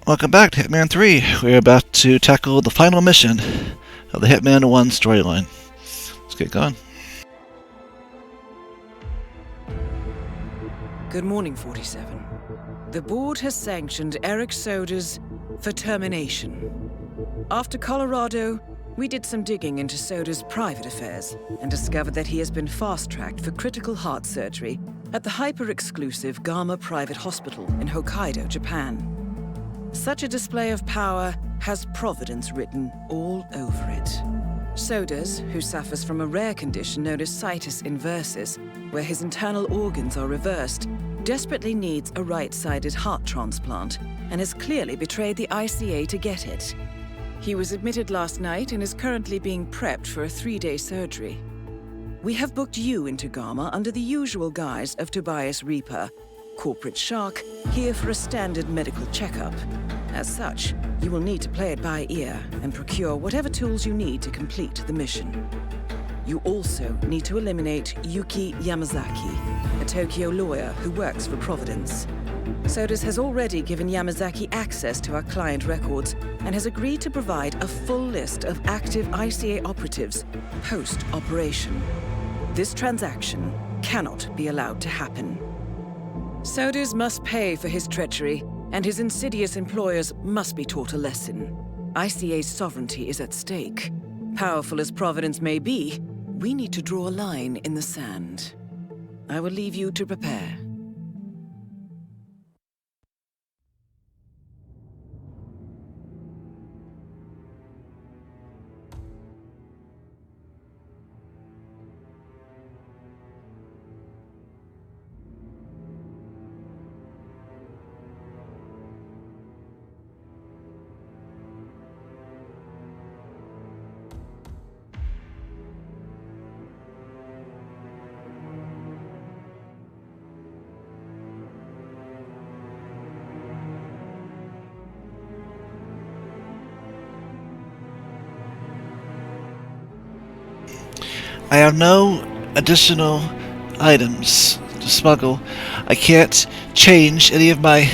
Welcome back to Hitman 3. We're about to tackle the final mission of the Hitman 1 storyline. Let's get going. Good morning, 47. The board has sanctioned Eric Soda's for termination. After Colorado, we did some digging into Soda's private affairs and discovered that he has been fast-tracked for critical heart surgery at the hyper-exclusive Gama Private Hospital in Hokkaido, Japan. Such a display of power has Providence written all over it. Sodas, who suffers from a rare condition known as situs inversus, where his internal organs are reversed, desperately needs a right-sided heart transplant and has clearly betrayed the ICA to get it. He was admitted last night and is currently being prepped for a 3-day surgery. We have booked you into Gama under the usual guise of Tobias Reaper, corporate shark, here for a standard medical checkup. As such, you will need to play it by ear and procure whatever tools you need to complete the mission. You also need to eliminate Yuki Yamazaki, a Tokyo lawyer who works for Providence. Sodas has already given Yamazaki access to our client records and has agreed to provide a full list of active ICA operatives post-operation. This transaction cannot be allowed to happen. Sodas must pay for his treachery, and his insidious employers must be taught a lesson. ICA's sovereignty is at stake. Powerful as Providence may be, we need to draw a line in the sand. I will leave you to prepare. I have no additional items to smuggle. I can't change any of my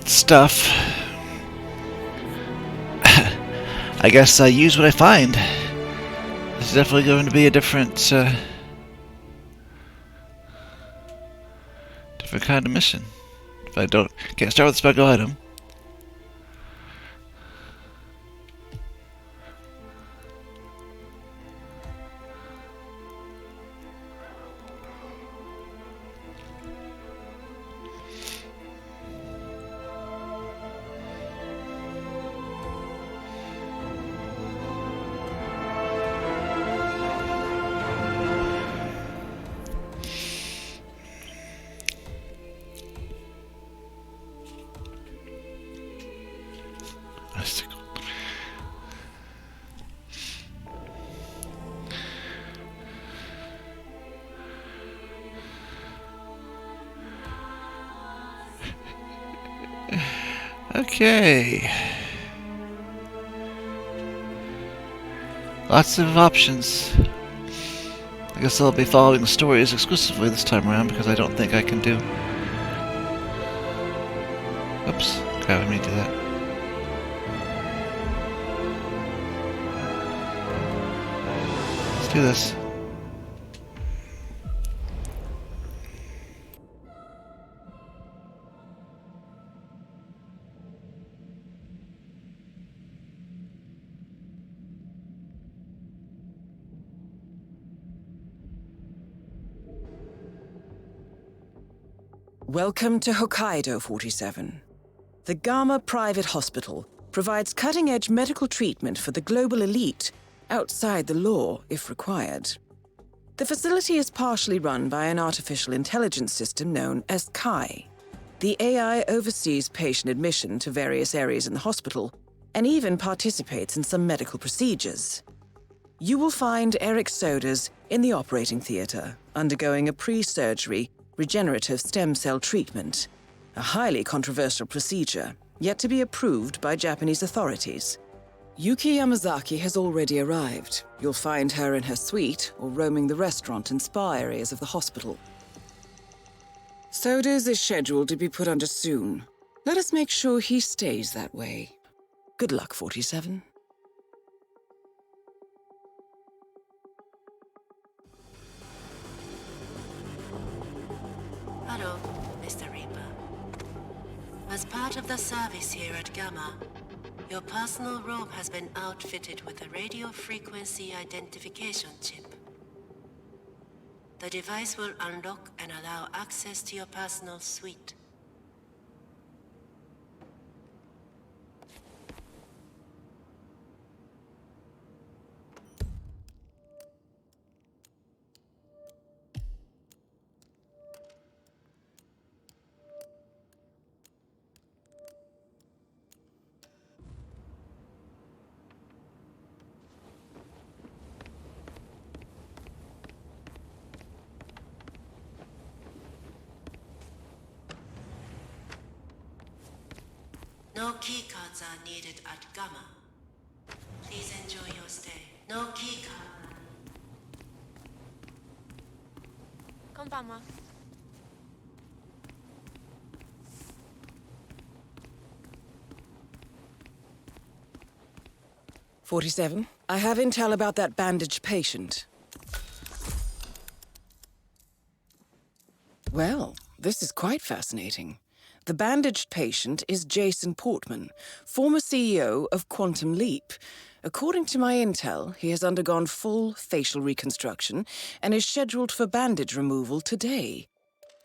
stuff. I guess I use what I find. This is definitely going to be a different kind of mission. If I can't start with a smuggle item. Okay. Lots of options. I guess I'll be following the stories exclusively this time around because I don't think I can do... Oops. Crap, I mean to do that. Let's do this. Welcome to Hokkaido, 47. The Gama Private Hospital provides cutting-edge medical treatment for the global elite, outside the law if required. The facility is partially run by an artificial intelligence system known as Kai. The AI oversees patient admission to various areas in the hospital and even participates in some medical procedures. You will find Eric Sodas in the operating theater, undergoing a pre-surgery regenerative stem cell treatment, a highly controversial procedure, yet to be approved by Japanese authorities. Yuki Yamazaki has already arrived. You'll find her in her suite or roaming the restaurant and spa areas of the hospital. Sodas is scheduled to be put under soon. Let us make sure he stays that way. Good luck, 47. Hello, Mr. Reaper. As part of the service here at Gamma, your personal robe has been outfitted with a radio frequency identification chip. The device will unlock and allow access to your personal suite. No keycards are needed at Gamma. Please enjoy your stay. No keycard. こんばんは。47. I have intel about that bandaged patient. Well, this is quite fascinating. The bandaged patient is Jason Portman, former CEO of Quantum Leap. According to my intel, he has undergone full facial reconstruction and is scheduled for bandage removal today.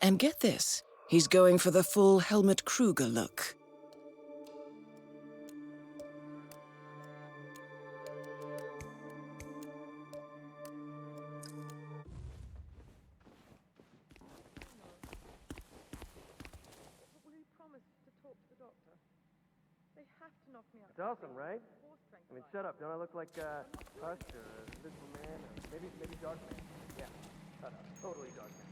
And get this, he's going for the full Helmut Kruger look. It's awesome, right? I mean, shut up. Don't I look like Hush or Invisible Man or maybe Dog Man? Yeah, shut up. Totally Dog Man.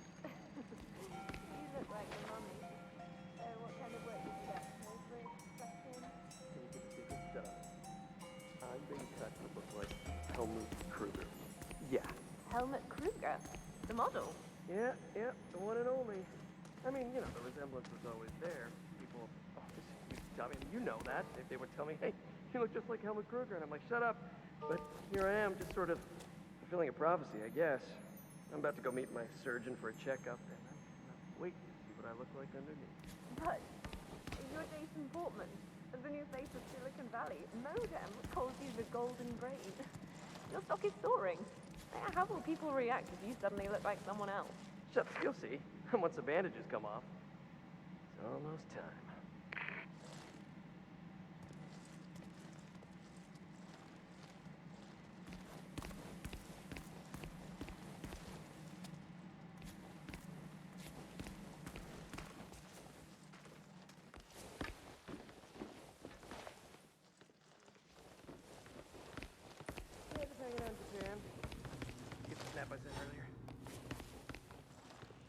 You look like the mummy. So what kind of work did you get? Nose suction? Can you get the secret? Shut up. I'm being cut to look like Helmut Kruger. Yeah. Helmut Kruger? The model? Yeah, the one and only. I mean, you know, the resemblance was always there. People, I mean, you know that. They would tell me, hey, you look just like Helmut Kruger. And I'm like, shut up. But here I am, just sort of fulfilling a prophecy, I guess. I'm about to go meet my surgeon for a checkup, and I'm waiting to see what I look like underneath. But you're Jason Portman, the new face of Silicon Valley. Modem calls you the golden brain. Your stock is soaring. How will people react if you suddenly look like someone else? Shut up, you'll see. Once the bandages come off. It's almost time. Yeah, just hanging out in Japan. Get the snap I sent earlier.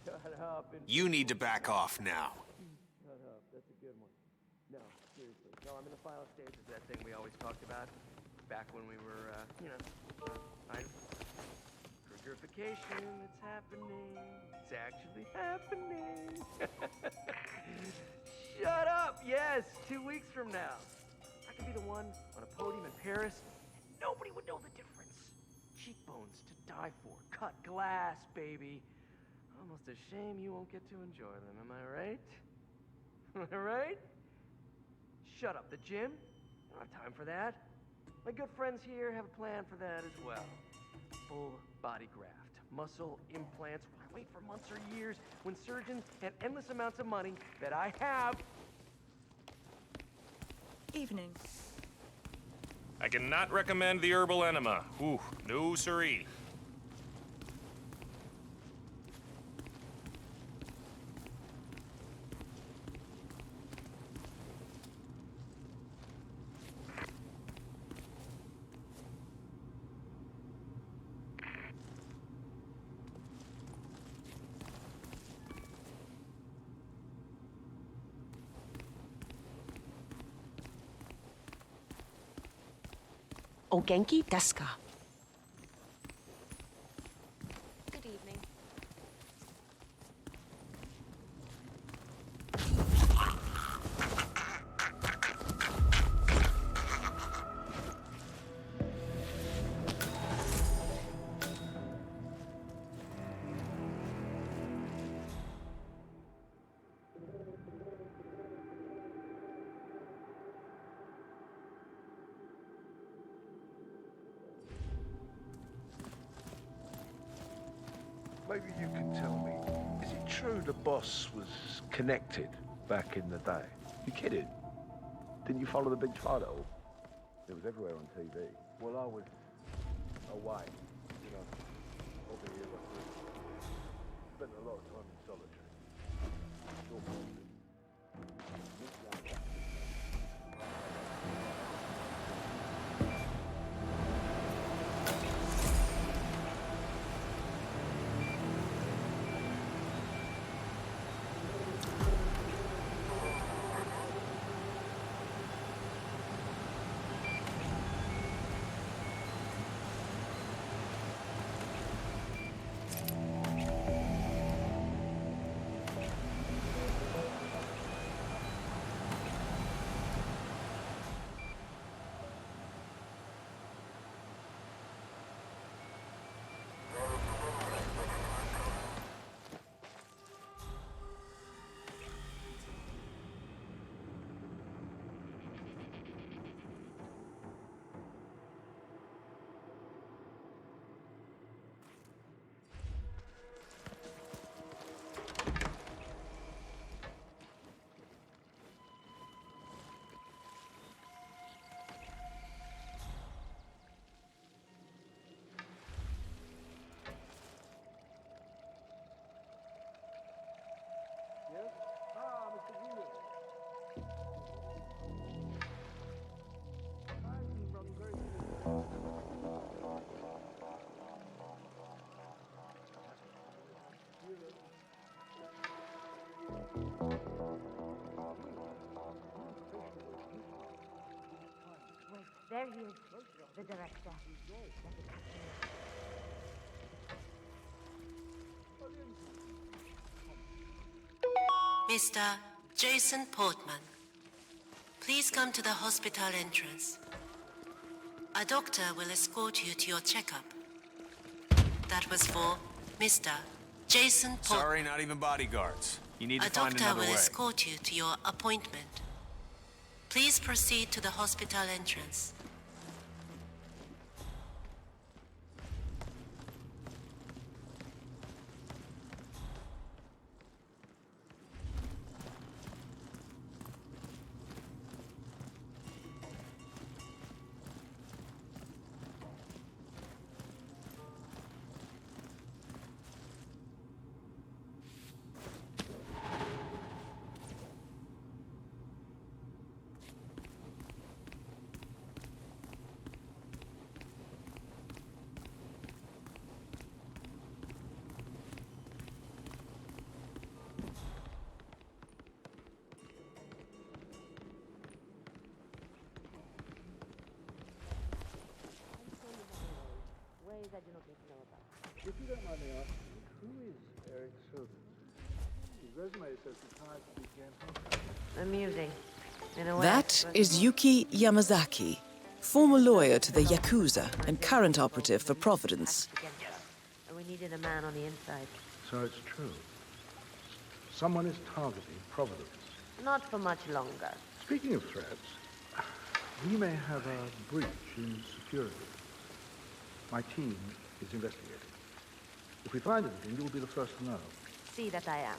Shut up. You need to back off now. Shut up. That's a good one. No, seriously. No, I'm in the final stages of that thing we always talked about. Back when we were, Krugerification, it's happening. It's actually happening. Shut up! Yes, 2 weeks from now. I could be the one on a podium in Paris, and nobody would know the difference. Cheekbones to die for. Cut glass, baby. Almost a shame you won't get to enjoy them, am I right? Am I right? Shut up, the gym? I don't have time for that. My good friends here have a plan for that as well. Full body graft, muscle implants. Why wait for months or years when surgeons and endless amounts of money that I have? Evening. I cannot recommend the herbal enema. Ooh, no siree. O genki desu ka? Good evening. Maybe you can tell me, is it true the boss was connected back in the day? You kidding? Didn't you follow the big trial? It was everywhere on TV. Well, I was away, you know, over here. Spent a lot of time in solitary. Sure. There he is, the director. Mr. Jason Portman, please come to the hospital entrance. A doctor will escort you to your checkup. That was for Mr. Jason Portman. Sorry, not even bodyguards. You need to A find doctor another will way. escort you to your appointment. Please proceed to the hospital entrance. Ways I do not need to know about. If you don't mind me asking, who is Eric Silvers? His resume says retired to began Hokkaido. Amusing. In a way. That is Yuki Yamazaki, former lawyer to the Yakuza and current operative for Providence. And we needed a man on the inside. So it's true. Someone is targeting Providence. Not for much longer. Speaking of threats, we may have a breach in security. My team is investigating. If we find anything, you'll be the first to know. See that I am.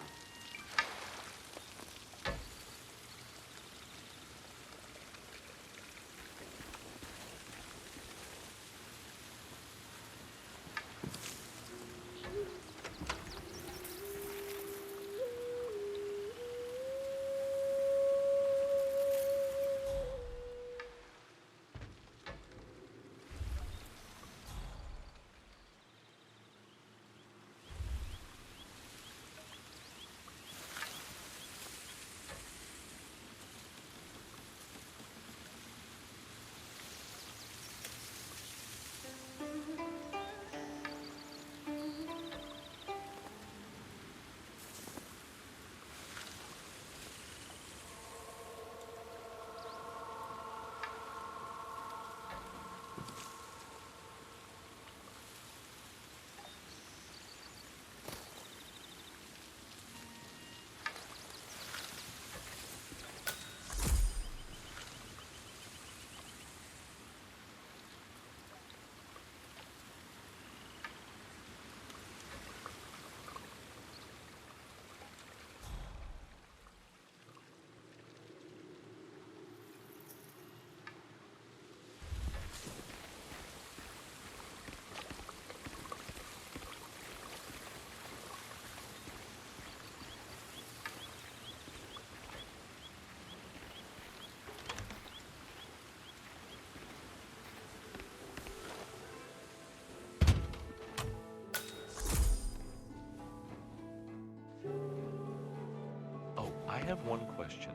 have one question,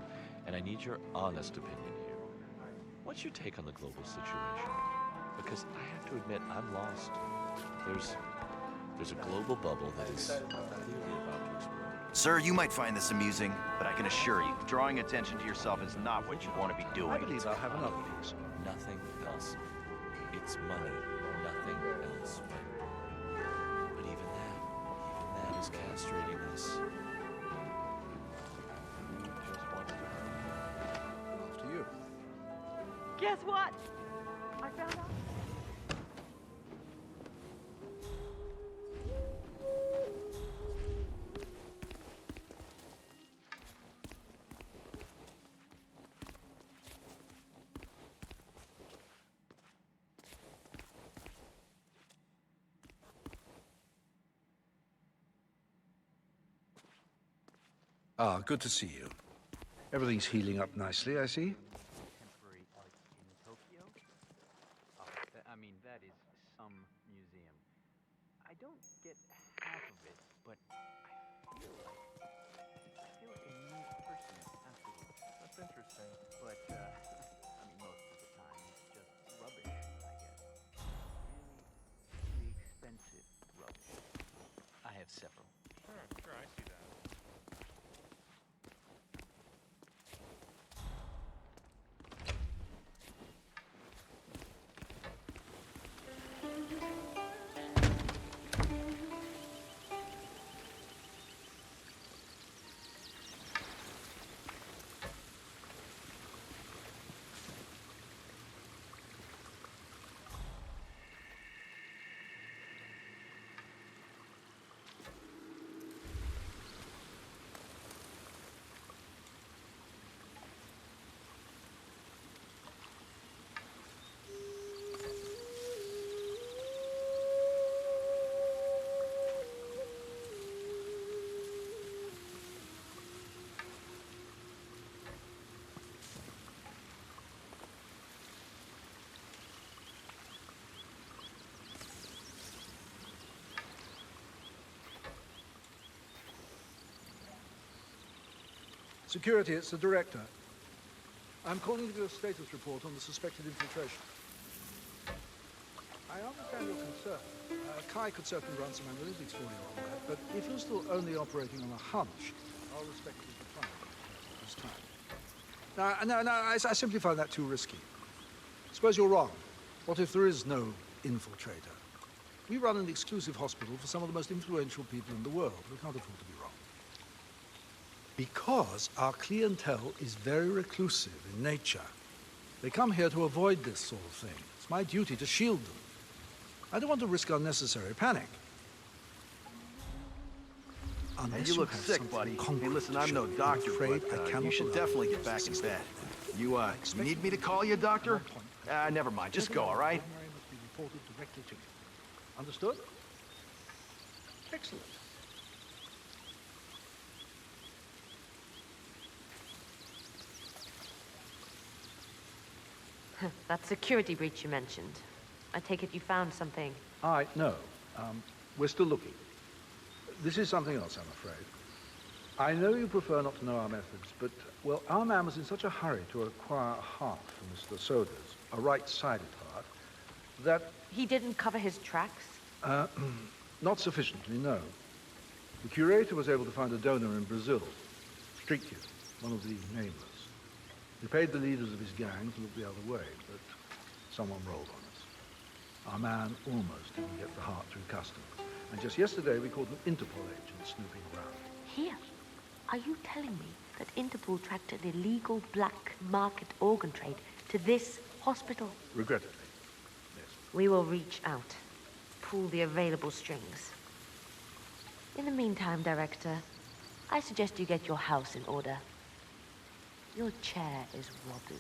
and I need your honest opinion here. What's your take on the global situation? Because I have to admit, I'm lost. There's a global bubble that is clearly about to explode. Sir, you might find this amusing, but I can assure you, drawing attention to yourself is not what you want to be doing. I believe I'll have another piece. Nothing else. It's money. Nothing else. But even that is castrating us. Just wanted to after you. Guess what? I found out. Ah, good to see you. Everything's healing up nicely, I see. Temporary art in Tokyo? Oh, I mean, that is some museum. I don't get half of it, but I feel like a new person afterwards. That's interesting. But, I mean, most of the time, it's just rubbish, I guess. Really, really expensive rubbish. I have several. Sure, I see that. Security, it's the director. I'm calling to give a status report on the suspected infiltration. I understand your concern. Kai could certainly run some analytics for you on that, but if you're still only operating on a hunch, I'll respectfully decline at this time. No, I simply find that too risky. Suppose you're wrong. What if there is no infiltrator? We run an exclusive hospital for some of the most influential people in the world. We can't afford to be wrong. Because our clientele is very reclusive in nature. They come here to avoid this sort of thing. It's my duty to shield them. I don't want to risk unnecessary panic. And you look sick, buddy. Hey, listen, I'm no doctor, but you should definitely get back in bed. You need me to call you a doctor? Never mind. Just go, all right? Must be reported directly to you. Understood? Excellent. That security breach you mentioned. I take it you found something. No. We're still looking. This is something else, I'm afraid. I know you prefer not to know our methods, but, well, our man was in such a hurry to acquire a heart from Mr. Soda's, a right-sided heart, that... He didn't cover his tracks? Not sufficiently, no. The curator was able to find a donor in Brazil, Street Kid, one of the nameless. He paid the leaders of his gang to look the other way, but someone rolled on us. Our man almost didn't get the heart through customs. And just yesterday, we caught an Interpol agent snooping around. Here? Are you telling me that Interpol tracked an illegal black market organ trade to this hospital? Regrettably, yes. We will reach out, pull the available strings. In the meantime, Director, I suggest you get your house in order. Your chair is wobbly.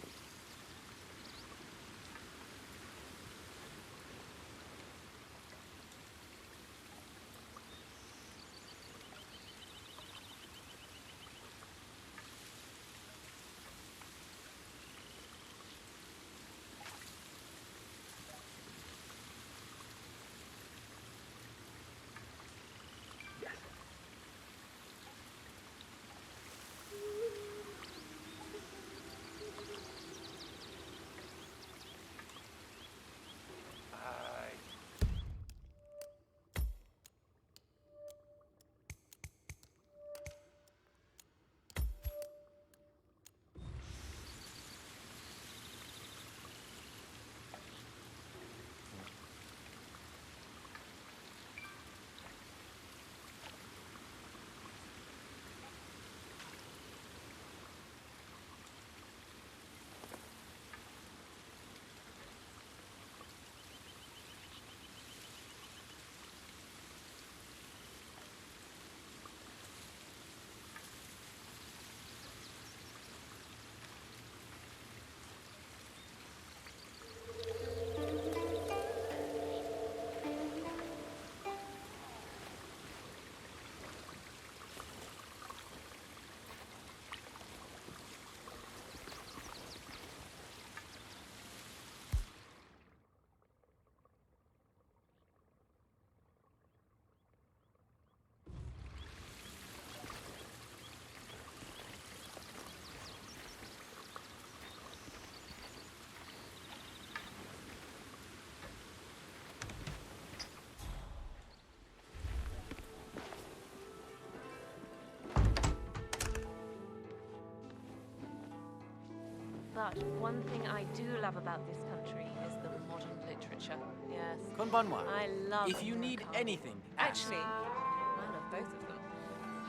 But one thing I do love about this country is the modern literature. Yes. Konbanwa. I love If you need Murakami. anything, ask. Actually, I love both of them.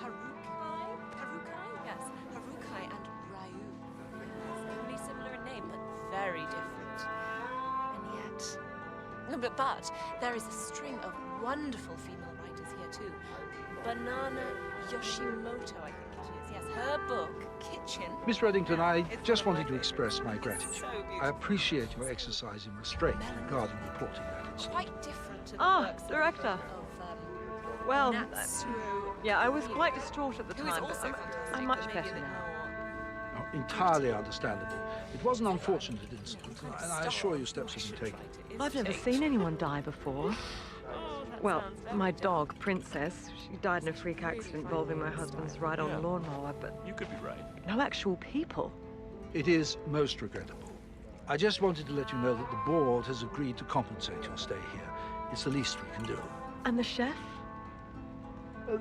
Harukai? Yes. Harukai and Ryu. Yes. Only similar in name, but very different. And yet... But there is a string of wonderful female writers here too. Banana Yoshimoto, I think it is. Yes, her book, Kitchen. Miss Reddington, I It's just one of wanted my to express my favorites. gratitude. It's so I beautiful. appreciate your exercising restraint regarding reporting that incident. Quite different to the Ah, works director. of Well, Natsuo yeah, I was Ueda, quite distraught at the who is time, but also I'm fantastic, much but maybe better a bit now. more- Oh, entirely understandable. It was an unfortunate incident, and I assure you steps have been taken. I've never seen anyone die before. Well, my dog, Princess, she died in a freak accident involving my husband's ride-on Yeah. lawnmower, but You could be right. no actual people. It is most regrettable. I just wanted to let you know that the board has agreed to compensate your stay here. It's the least we can do. And the chef?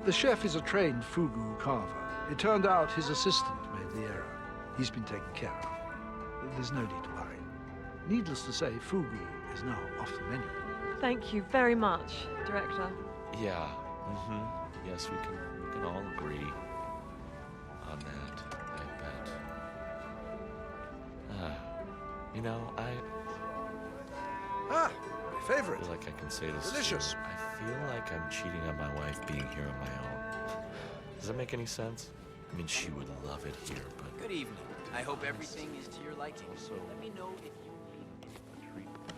The chef is a trained fugu carver. It turned out his assistant made the error. He's been taken care of. There's no need to worry. Needless to say, fugu is now off the menu. Thank you very much, Director. Yeah. Yes, we can all agree on that, I bet. You know, I Ah, my favorite. feel like I can say this. Delicious. Too. I feel like I'm cheating on my wife being here on my own. Does that make any sense? I mean, she would love it here, but... Good evening. I hope everything is to your liking. So let me know if you need any treatment.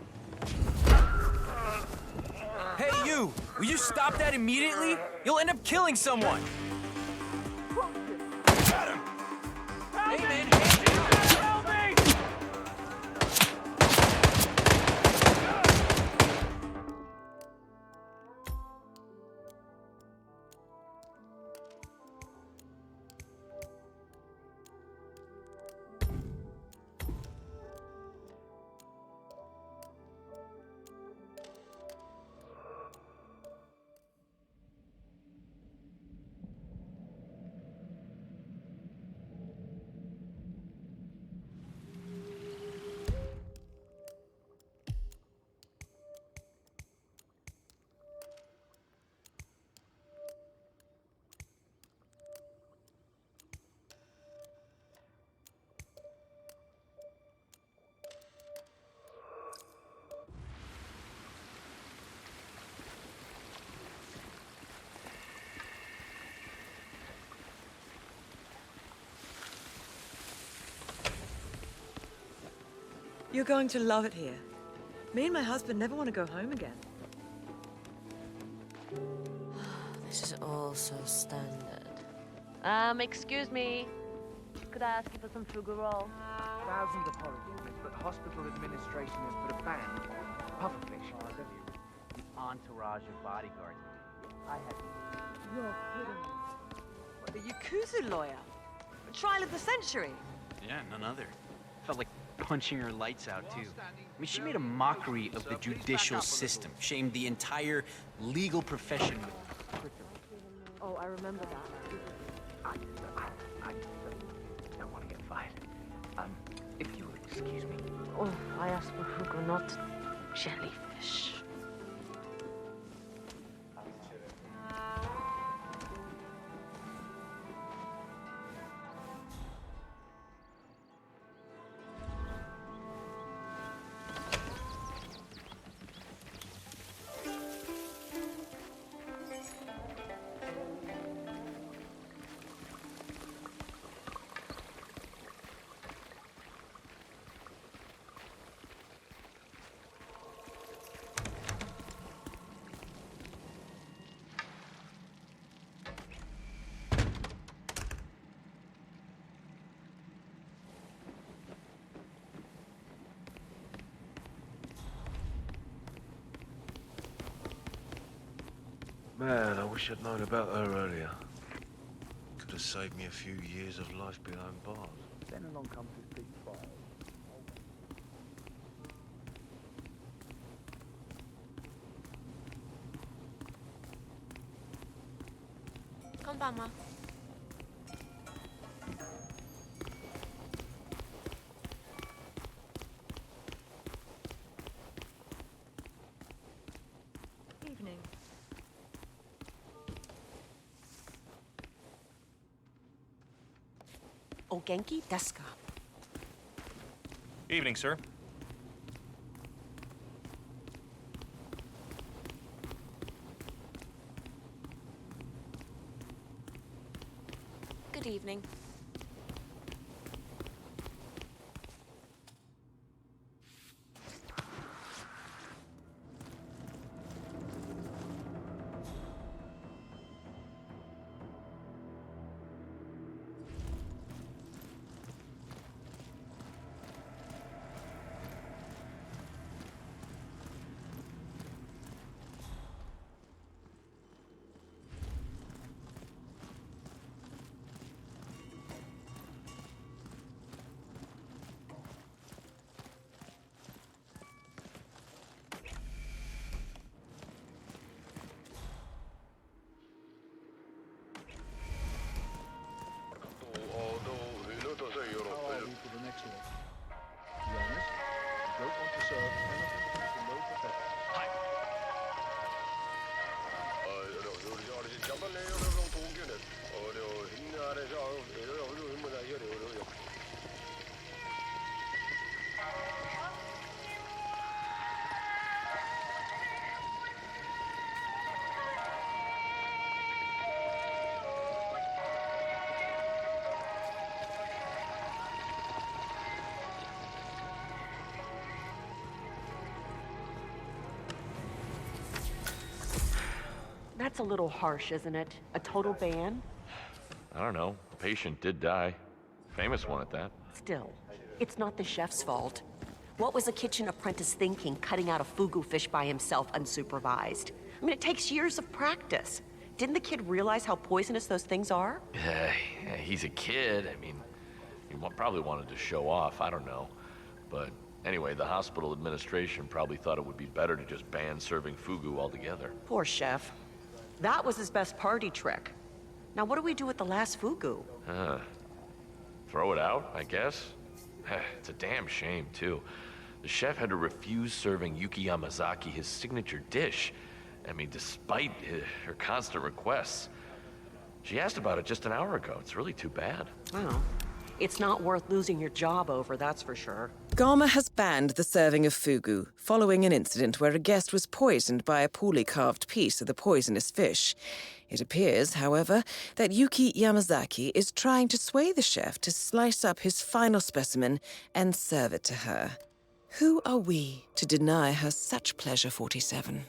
Hey, you! Will you stop that immediately? You'll end up killing someone. Got him! Hey, man! Help me! You're going to love it here. Me and my husband never want to go home again. This is all so standard. Excuse me. Could I ask you for some fugu roll? Thousands of apologies, miss, but hospital administration has put a ban on pufferfish. The entourage of bodyguards. I had... You're kidding me. The Yakuza lawyer? Trial of the century? Yeah, none other. Felt like punching her lights out, too. I mean, she made a mockery of the judicial system, shamed the entire legal profession. Oh, I remember that. I don't want to get fired. If you would excuse me. Oh, I asked for fugu, not jellyfish. Man, I wish I'd known about her earlier. Could have saved me a few years of life behind bars. Then along comes this big fire. Konbanwa. O genki desu ka? Evening, sir. Good evening. How are we for the next one? To be honest, I don't want to serve anything below perfection. That's a little harsh, isn't it? A total ban? I don't know. The patient did die. Famous one at that. Still, it's not the chef's fault. What was a kitchen apprentice thinking, cutting out a fugu fish by himself unsupervised? I mean, it takes years of practice. Didn't the kid realize how poisonous those things are? He's a kid. I mean, he probably wanted to show off. I don't know. But anyway, the hospital administration probably thought it would be better to just ban serving fugu altogether. Poor chef. That was his best party trick. Now what do we do with the last fugu? Throw it out, I guess? It's a damn shame, too. The chef had to refuse serving Yuki Yamazaki his signature dish. I mean, despite her constant requests. She asked about it just an hour ago. It's really too bad. Well, it's not worth losing your job over, that's for sure. Gama has banned the serving of fugu, following an incident where a guest was poisoned by a poorly carved piece of the poisonous fish. It appears, however, that Yuki Yamazaki is trying to sway the chef to slice up his final specimen and serve it to her. Who are we to deny her such pleasure, 47?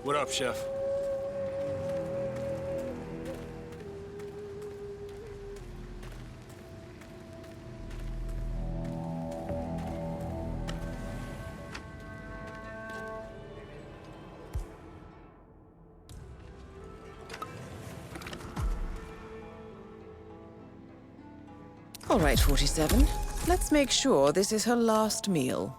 What up, Chef? All right, 47. Let's make sure this is her last meal.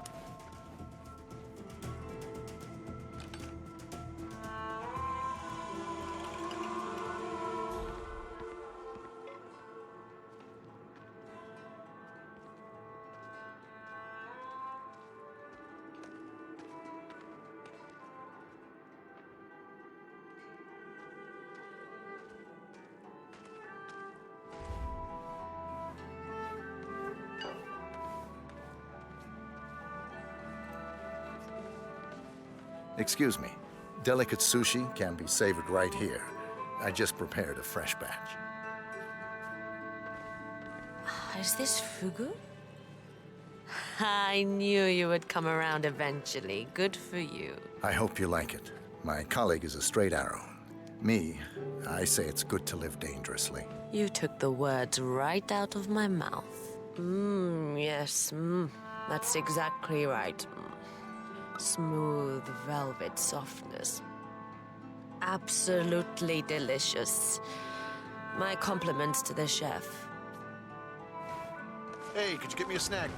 Excuse me. Delicate sushi can be savored right here. I just prepared a fresh batch. Is this fugu? I knew you would come around eventually. Good for you. I hope you like it. My colleague is a straight arrow. Me, I say it's good to live dangerously. You took the words right out of my mouth. Yes, that's exactly right. Smooth velvet softness. Absolutely delicious. My compliments to the chef. Hey, could you get me a snack?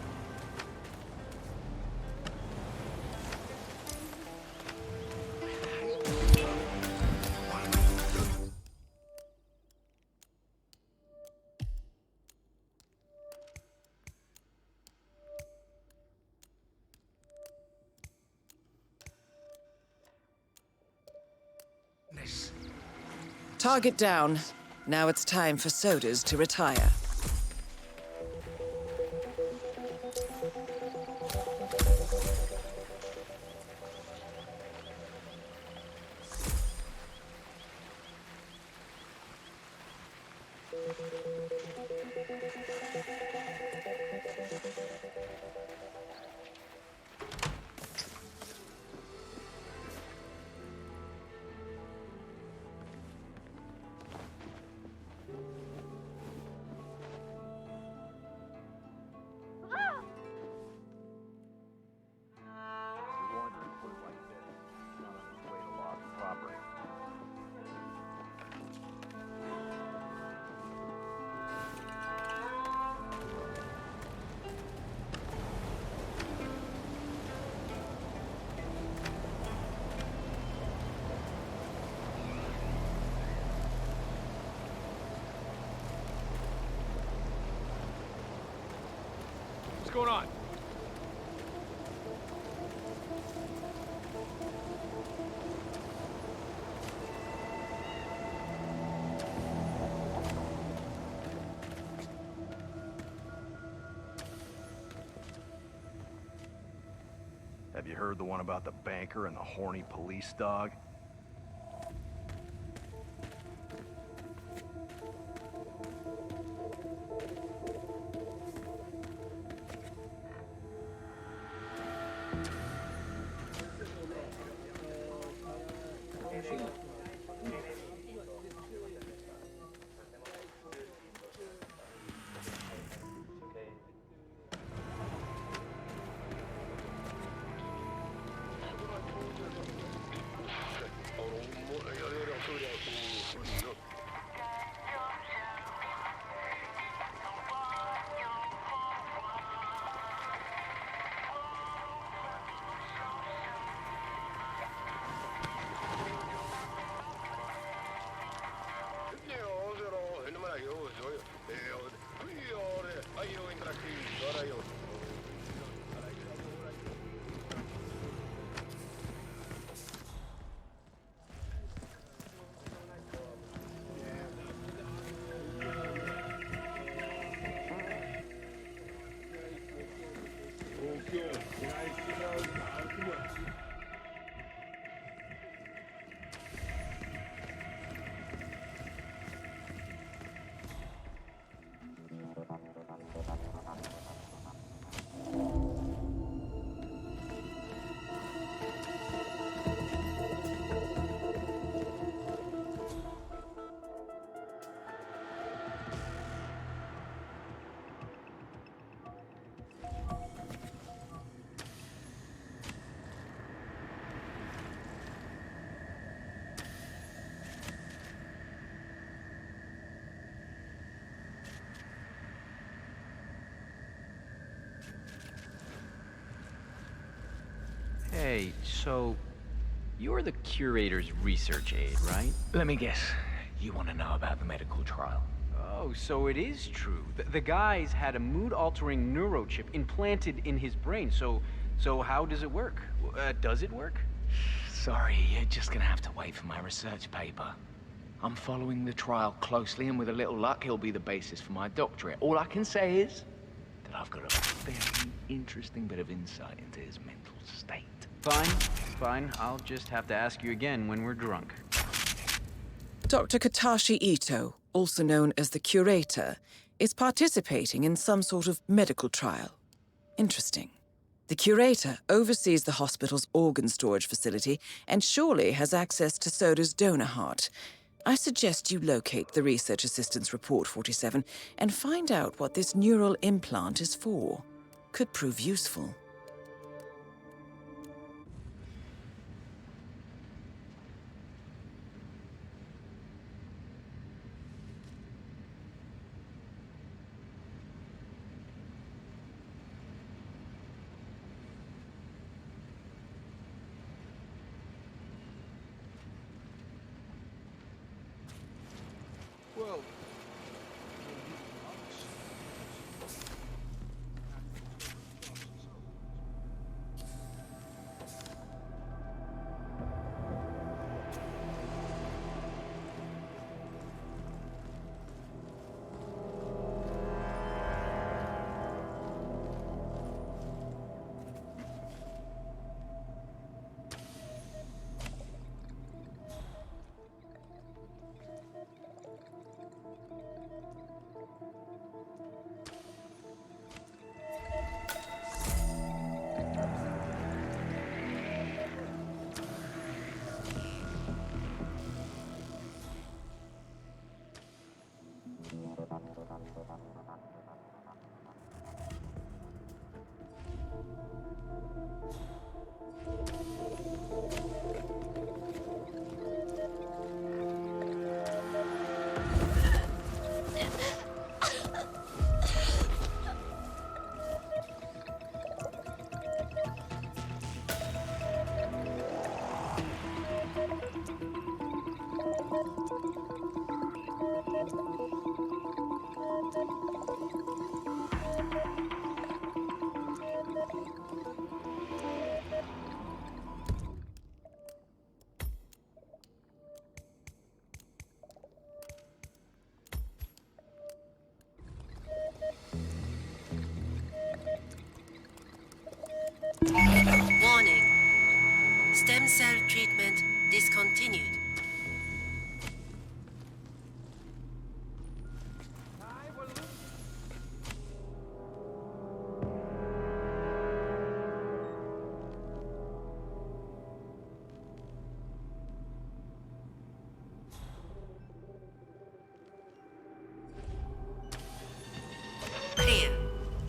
Target down. Now it's time for sodas to retire. What's going on? Have you heard the one about the banker and the horny police dog? Hey, so you're the curator's research aide, right? Let me guess. You want to know about the medical trial? Oh, so it is true. The guy's had a mood-altering neurochip implanted in his brain. So how does it work? Does it work? Sorry, you're just gonna have to wait for my research paper. I'm following the trial closely, and with a little luck, it'll be the basis for my doctorate. All I can say is that I've got a very interesting bit of insight into his mental state. Fine. I'll just have to ask you again when we're drunk. Dr. Katashi Ito, also known as the Curator, is participating in some sort of medical trial. Interesting. The Curator oversees the hospital's organ storage facility and surely has access to Soda's donor heart. I suggest you locate the Research Assistant's Report 47 and find out what this neural implant is for. Could prove useful. Well, Warning. Stem cell treatment discontinued. Clear.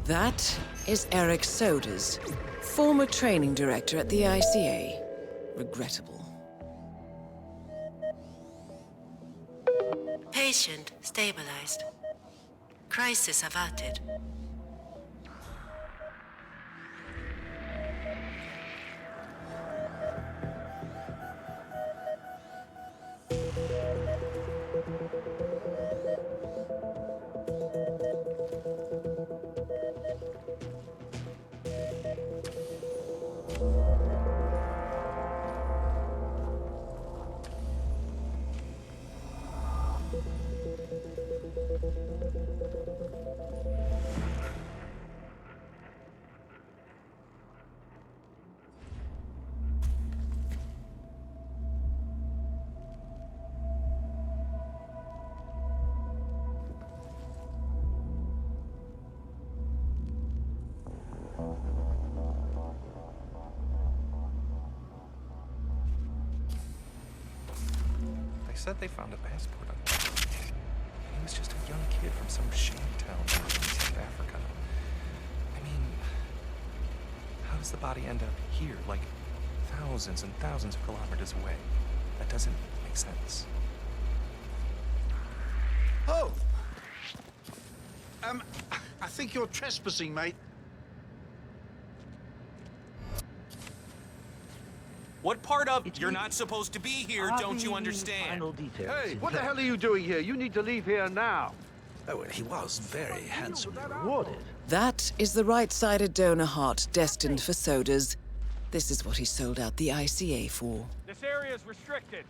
That is Eric Sodas, former training director at the ICA. Regrettable. Patient stabilized. Crisis averted. They said they found a passport on him. He was just a young kid from some shanty town in South Africa. I mean, how does the body end up here, like thousands and thousands of kilometers away? That doesn't make sense. oh! I think you're trespassing, mate. What part of you're not supposed to be here don't you understand? Final details. Hey, what the hell are you doing here? You need to leave here now. Oh, well, he was very handsomely rewarded. That is the right-sided donor heart destined for sodas. This is what he sold out the ICA for. This area is restricted.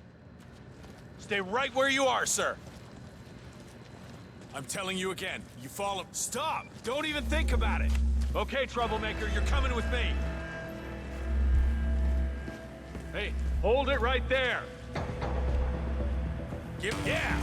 Stay right where you are, sir. I'm telling you again, you follow. Stop! Don't even think about it! Okay, troublemaker, you're coming with me. Hey, hold it right there. Yeah!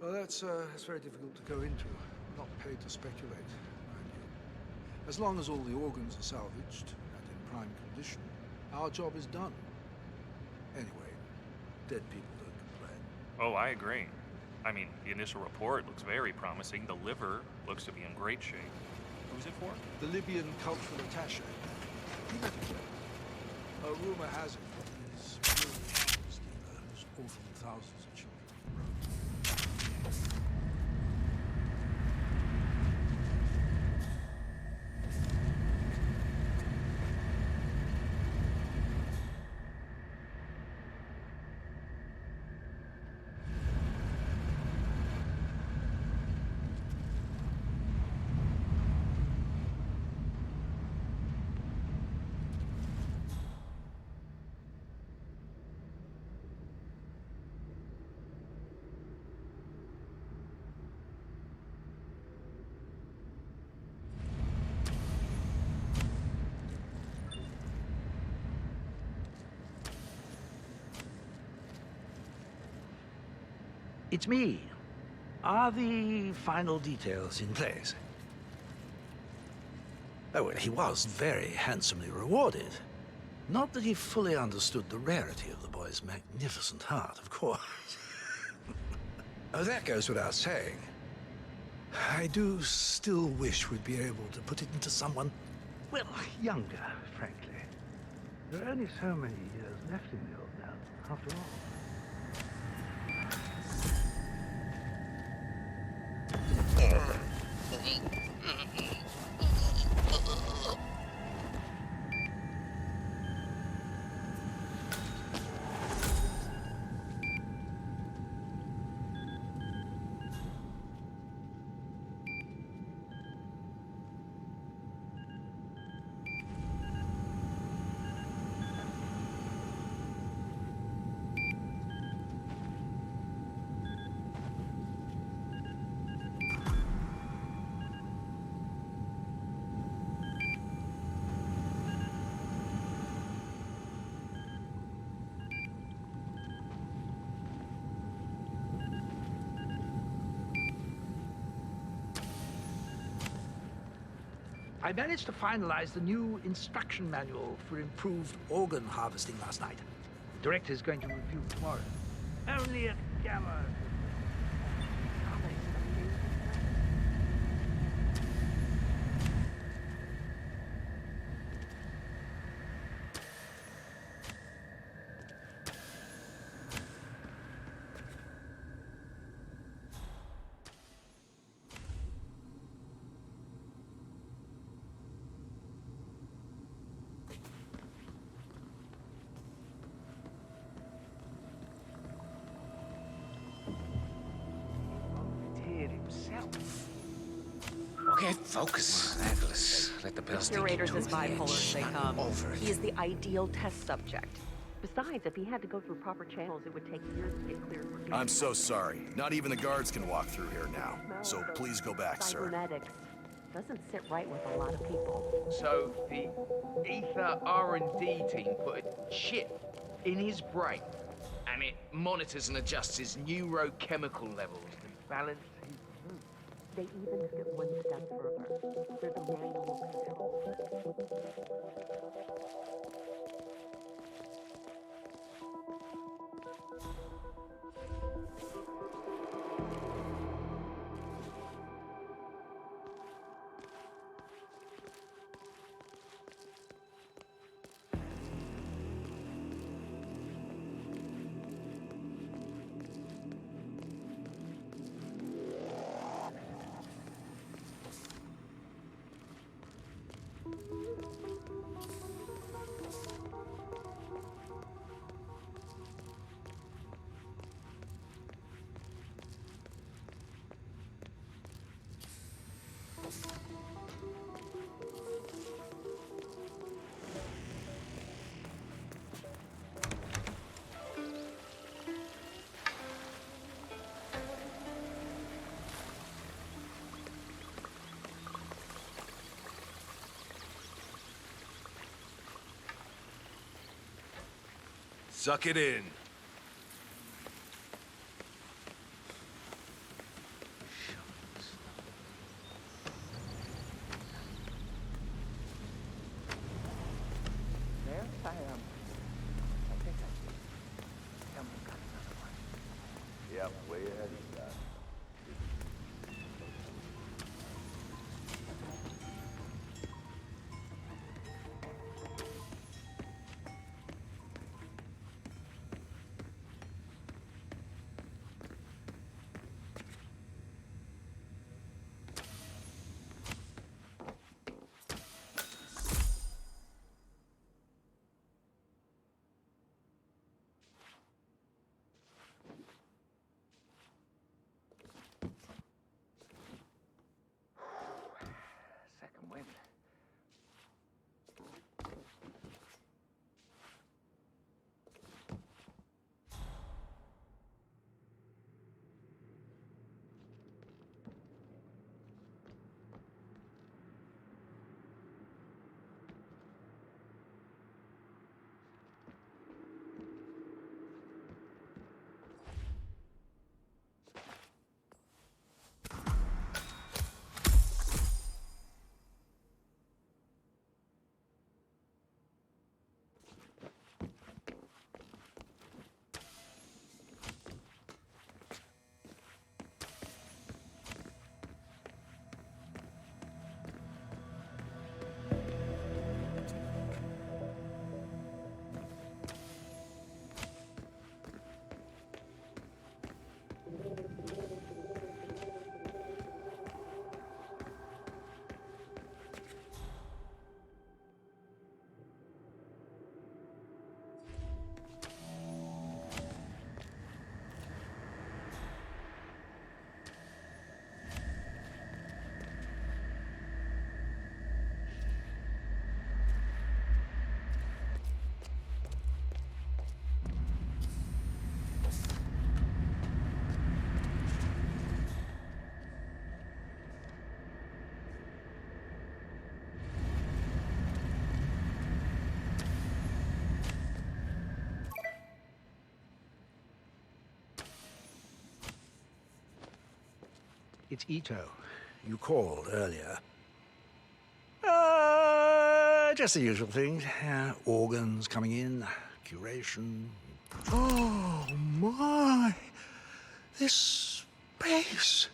Well, that's very difficult to go into. I'm not paid to speculate, mind you. As long as all the organs are salvaged and in prime condition, our job is done. Anyway, dead people don't complain. Oh, I agree. I mean, the initial report looks very promising. The liver looks to be in great shape. Who's it for? The Libyan cultural attaché. He met him. A rumor has it that he's really a arms dealer who's orphaned thousands of children. It's me. Are the final details in place? Oh, well, he was very handsomely rewarded. Not that he fully understood the rarity of the boy's magnificent heart, of course. Oh, that goes without saying. I do still wish we'd be able to put it into someone, well, younger, frankly. There are only so many years left in the old man, after all. I managed to finalize the new instruction manual for improved organ harvesting last night. Director's going to review tomorrow. Only a gala. Okay, focus. Atlas. Let the bells take you Curator's to as the edge. bipolar as they come. Over it. He is the ideal test subject. Besides, if he had to go through proper channels, it would take years to get cleared for I'm so sorry. Not even the guards can walk through here now. So please go back, sir. cybernetics. Doesn't sit right with a lot of people. So the Ether R&D team put a chip in his brain, and it monitors and adjusts his neurochemical levels to balance his mood. They even took it one step further. There's a manual control. Suck it in. There I am. I think I see. Tell me, got another one. Yep, way ahead of that. Second wind. It's Ito. You called earlier. Just the usual things. Organs coming in, curation, Oh my! This space,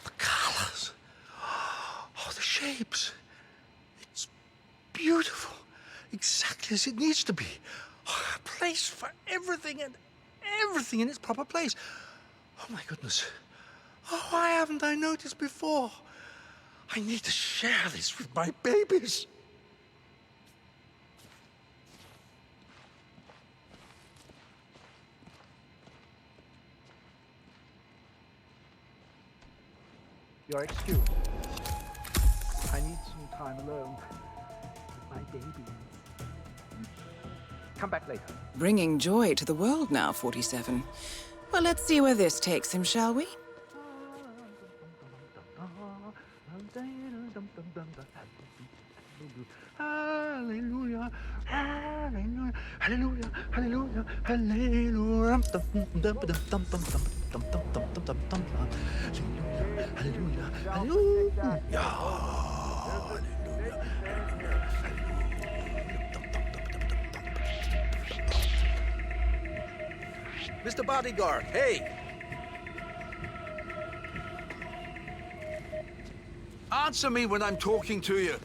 the colors, oh, the shapes. It's beautiful, exactly as it needs to be. Oh, a place for everything and everything in its proper place. Oh my goodness. Oh, why haven't I noticed before? I need to share this with my babies. You're excused. I need some time alone with my baby. Come back later. Bringing joy to the world now, 47. Well, let's see where this takes him, shall we? Hallelujah, hallelujah, hallelujah, hallelujah, hallelujah. Hallelujah, hallelujah. Mr. Bodyguard, hey! Answer me when I'm talking to you.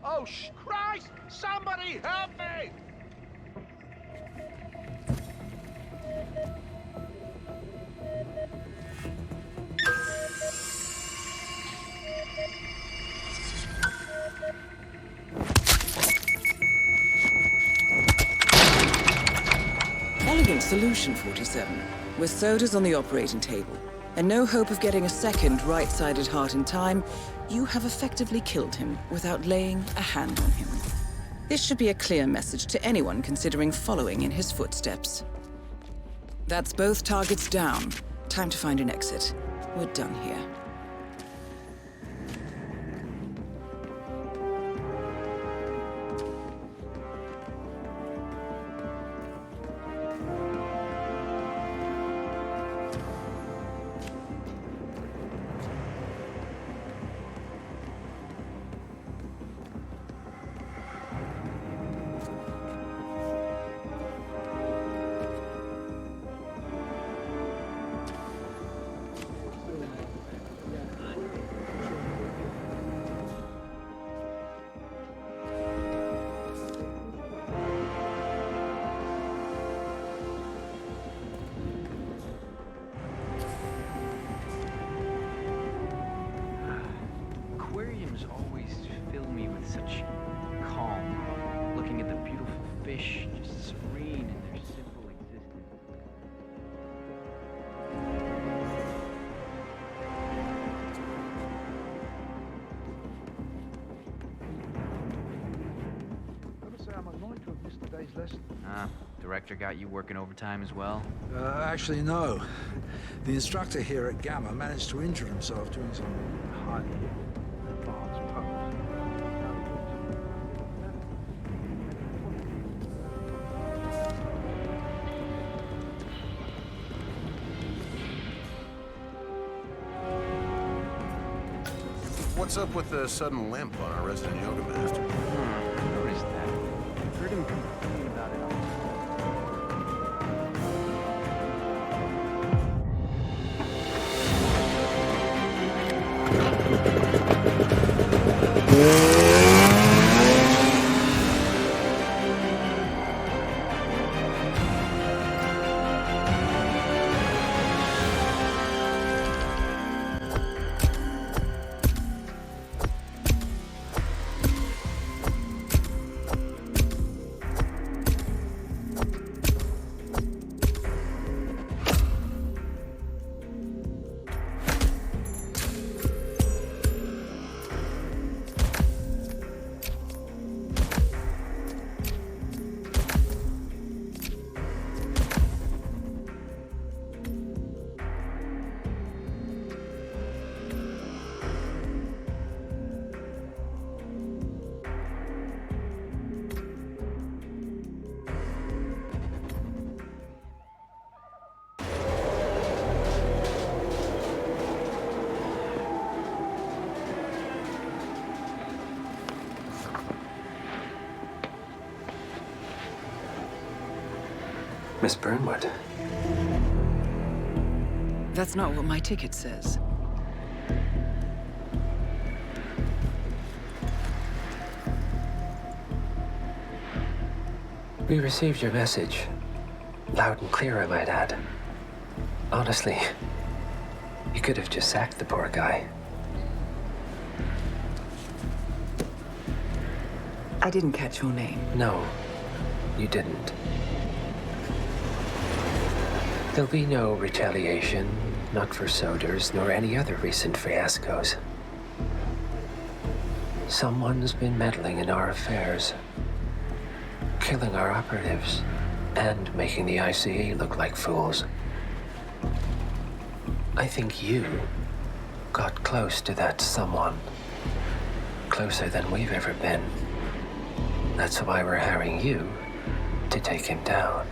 Oh, Christ! Somebody help me! Elegant solution, 47. With sodas on the operating table, and no hope of getting a second right-sided heart in time, you have effectively killed him without laying a hand on him. This should be a clear message to anyone considering following in his footsteps. That's both targets down. Time to find an exit. We're done here. Aquariums always fill me with such calm, looking at the beautiful fish, just serene in their simple existence. Gotta say, I'm annoyed to have missed today's lesson. Director got you working overtime as well? Actually, no. The instructor here at Gamma managed to injure himself doing some highly advanced pose. What's up with the sudden limp on our resident yoga master? I noticed that. Heard him complain about it. Miss Burnwood. That's not what my ticket says. We received your message. Loud and clear, I might add. Honestly, you could have just sacked the poor guy. I didn't catch your name. No, you didn't. There'll be no retaliation, not for Soders, nor any other recent fiascos. Someone's been meddling in our affairs, killing our operatives, and making the ICE look like fools. I think you got close to that someone. Closer than we've ever been. That's why we're hiring you to take him down.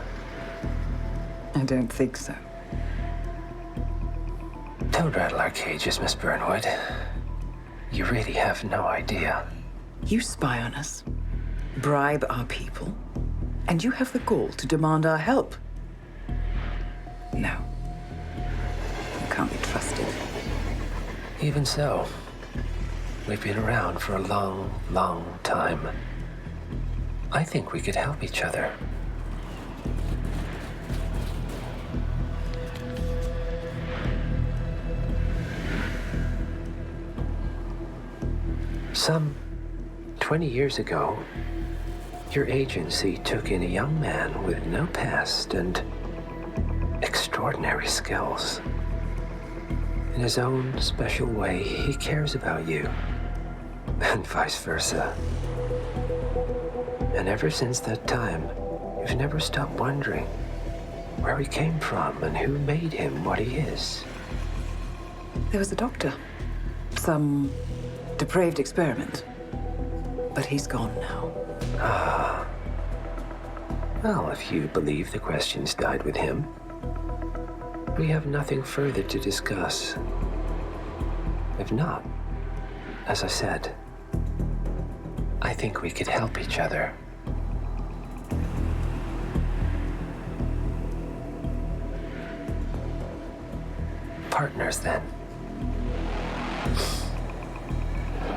I don't think so. Don't rattle our cages, Miss Burnwood. You really have no idea. You spy on us, bribe our people, and you have the gall to demand our help. No. You can't be trusted. Even so, we've been around for a long, long time. I think we could help each other. Some 20 years ago, your agency took in a young man with no past and extraordinary skills. In his own special way, he cares about you, and vice versa. And ever since that time, you've never stopped wondering where he came from and who made him what he is. There was a doctor. Some depraved experiment. But he's gone now. Ah. Well, if you believe the questions died with him, we have nothing further to discuss. If not, as I said, I think we could help each other. Partners, then.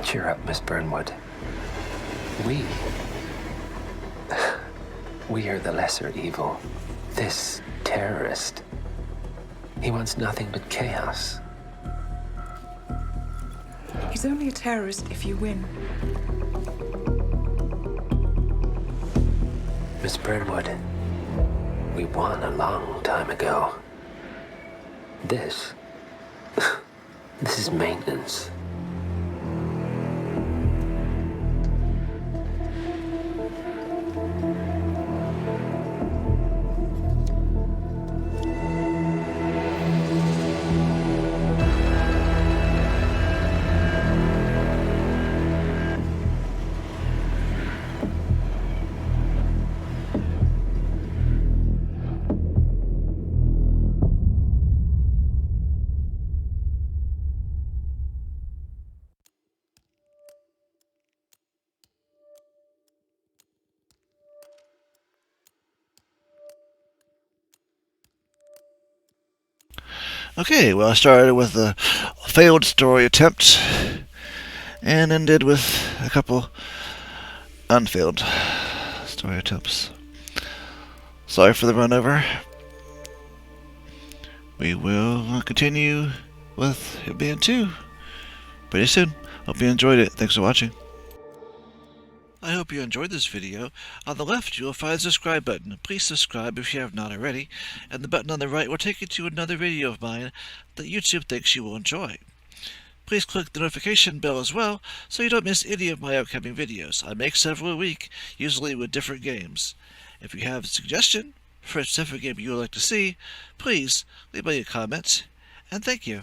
Cheer up, Miss Burnwood. We are the lesser evil. This terrorist, he wants nothing but chaos. He's only a terrorist if you win. Miss Burnwood, we won a long time ago. This is maintenance. Okay, well, I started with a failed story attempt and ended with a couple unfailed story attempts. Sorry for the run over. We will continue with Hitman 2 pretty soon. Hope you enjoyed it. Thanks for watching. I hope you enjoyed this video. On the left you will find the subscribe button. Please subscribe if you have not already, and the button on the right will take you to another video of mine that YouTube thinks you will enjoy. Please click the notification bell as well so you don't miss any of my upcoming videos. I make several a week, usually with different games. If you have a suggestion for a specific game you would like to see, please leave me a comment, and thank you.